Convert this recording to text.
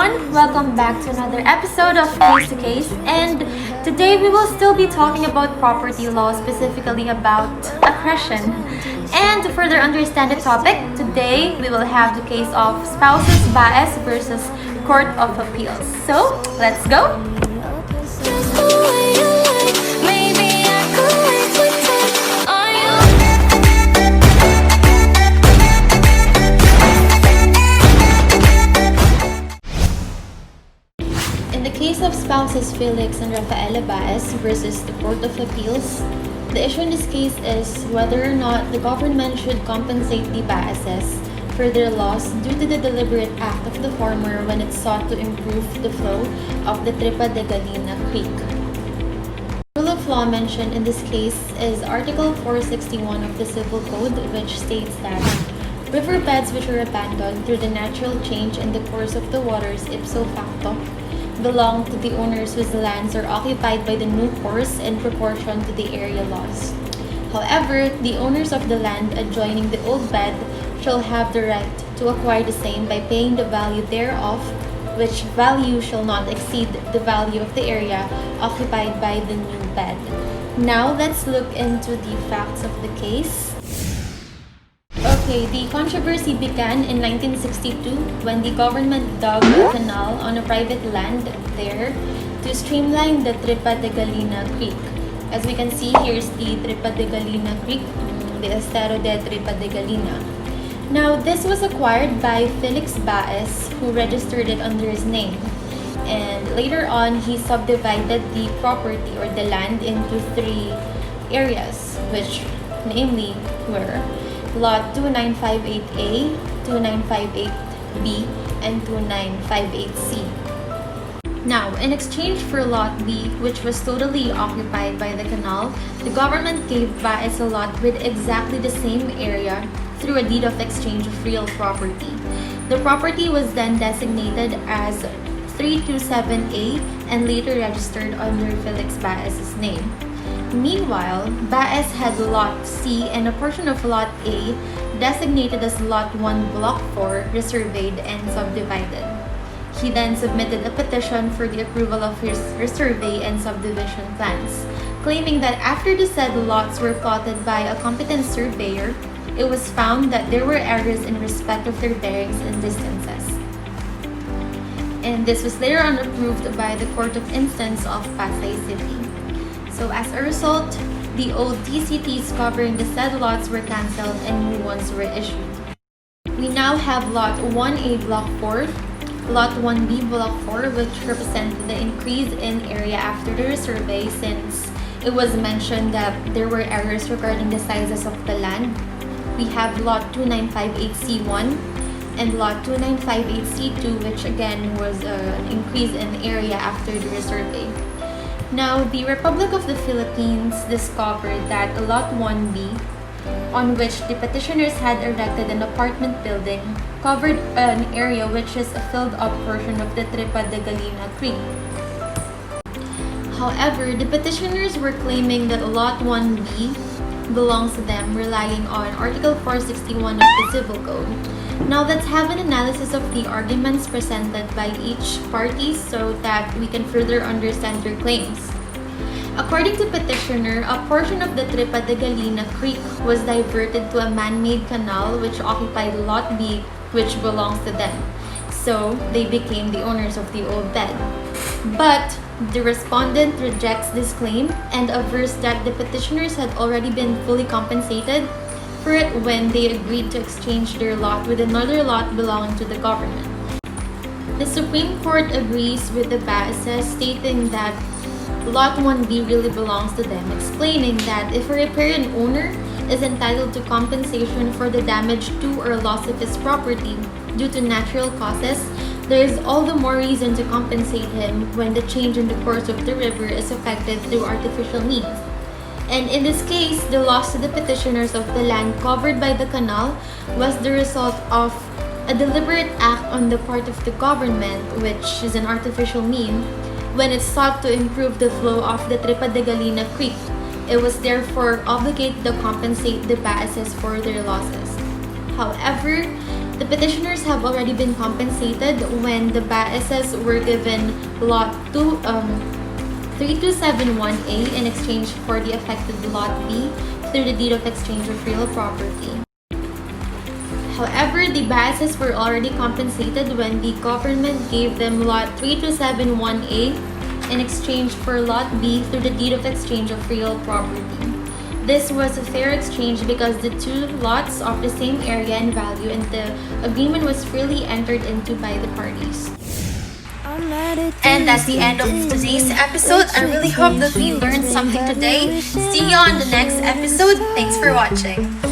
everyone! Welcome back to another episode of Case to Case, and today we will still be talking about property law, specifically about accretion. And to further understand the topic, today we will have the case of spouses Baes versus Court of Appeals. So, let's go! In the case of spouses Felix and Rafaela Baes versus the Court of Appeals, the issue in this case is whether or not the government should compensate the Baeses for their loss due to the deliberate act of the former when it sought to improve the flow of the Tripa de Galina Creek. The rule of law mentioned in this case is Article 461 of the Civil Code, which states that riverbeds which are abandoned through the natural change in the course of the waters ipso facto belong to the owners whose lands are occupied by the new course in proportion to the area lost. However, the owners of the land adjoining the old bed shall have the right to acquire the same by paying the value thereof, which value shall not exceed the value of the area occupied by the new bed. Now, let's look into the facts of the case. Okay, the controversy began in 1962 when the government dug a canal on a private land there to streamline the Tripa de Galina Creek. As we can see, here's the Tripa de Galina Creek, the Estero de Tripa de Galina. Now, this was acquired by Felix Baes, who registered it under his name. And later on, he subdivided the property or the land into three areas, which namely were Lot 2958A, 2958B, and 2958C. Now, in exchange for Lot B, which was totally occupied by the canal, the government gave Baes a lot with exactly the same area through a deed of exchange of real property. The property was then designated as 327A and later registered under Felix Baes' name. Meanwhile, Baes had Lot C and a portion of Lot A designated as Lot 1 Block 4 resurveyed and subdivided. He then submitted a petition for the approval of his resurvey and subdivision plans, claiming that after the said lots were plotted by a competent surveyor, it was found that there were errors in respect of their bearings and distances. And this was later on approved by the Court of Instance of Pasay City. So as a result, the old TCTs covering the said lots were cancelled and new ones were issued. We now have Lot 1A Block 4, Lot 1B Block 4, which represent the increase in area after the resurvey, since it was mentioned that there were errors regarding the sizes of the land. We have Lot 2958C1 and Lot 2958C2, which again was an increase in area after the resurvey. Now, the Republic of the Philippines discovered that Lot 1B, on which the petitioners had erected an apartment building, covered an area which is a filled-up portion of the Tripa de Galina Creek. However, the petitioners were claiming that Lot 1B belongs to them, relying on Article 461 of the Civil Code. Now, let's have an analysis of the arguments presented by each party so that we can further understand their claims. According to petitioner, a portion of the Tripa de Galina Creek was diverted to a man-made canal which occupied Lot B, which belongs to them. So, they became the owners of the old bed. But the respondent rejects this claim and avers that the petitioners had already been fully compensated for it when they agreed to exchange their lot with another lot belonging to the government. The Supreme Court agrees with the Baeses, stating that Lot 1B really belongs to them, explaining that if a riparian owner is entitled to compensation for the damage to or loss of his property due to natural causes, there is all the more reason to compensate him when the change in the course of the river is affected through artificial means. And in this case, the loss to the petitioners of the land covered by the canal was the result of a deliberate act on the part of the government, which is an artificial mean, when it sought to improve the flow of the Tripa de Galina Creek. It was therefore obligated to compensate the Baeses for their losses. However, The petitioners have already been compensated when the Baeses were given Lot 3271A in exchange for the affected Lot B through the deed of exchange of real property. However, the Baeses were already compensated when the government gave them Lot 3271A in exchange for Lot B through the deed of exchange of real property. This was a fair exchange because the two lots of the same area and value, and the agreement was freely entered into by the parties. And that's the end of today's episode. I really hope that we learned something today. See you on the next episode. Thanks for watching.